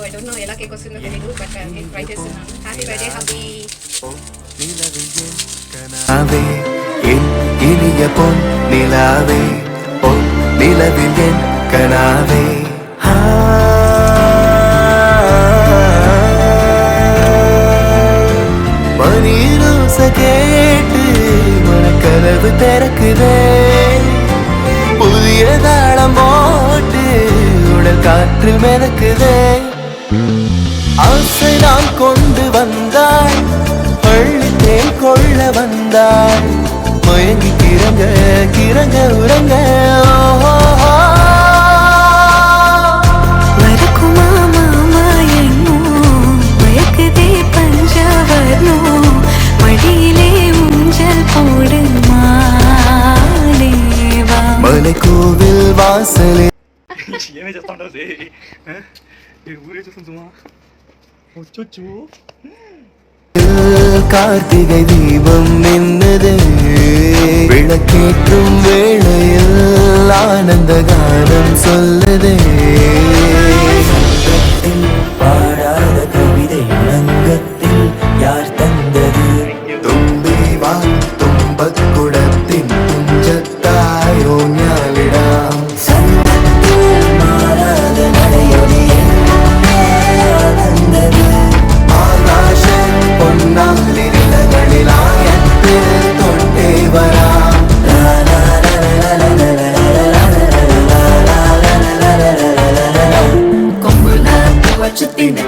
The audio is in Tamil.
I don't know ఎలా కేక్ వస్తుందో తెలీదు బట్ నేను ట్రై చేస్తున్నాను. Happy birthday hubby. நிலவே என் இனிய பொன் நிலாவே பொன் நிலவில் என் கனாவே மணிரோச கேட்டு மனக்கனவு திறக்குதே புதிய தாளம் போட்டு உடல் காற்று மிதக்குதே ஆசை நான் கொண்டு வந்தாய் பள்ளித்தேன் கொள்ள வந்தாய் மயங்கி கிறங்க கிறங்க உறங்க மறக்குமா மாமா என்னோ மயக்குதே பஞ்சவர்ணோ மடியிலே ஊஞ்சல் போடு மாலேவா மலை கோவில் வாசலே ఏమే చేస్తా ఉంటావు ఊరే చూస్తుందా వచ్చొచ్చు கார்த்திகை தீபம் நின்னதே விளக்கேற்றும் வேளையில் ஆனந்த கானம் சொல்லுதே பாடாத கவிதை அங்கத்தில் யார் தந்தது தும்பி வா தும்பக்குடத்தின் துஞ்சத்தாயோ ஞாலிடாம் மாறாத நடையொலியே தந்தது ஆகாஷ பொன்னாலிரகளிலாயத்தில் தொட்டே வராம் கொம்புல வச்சு தின்னு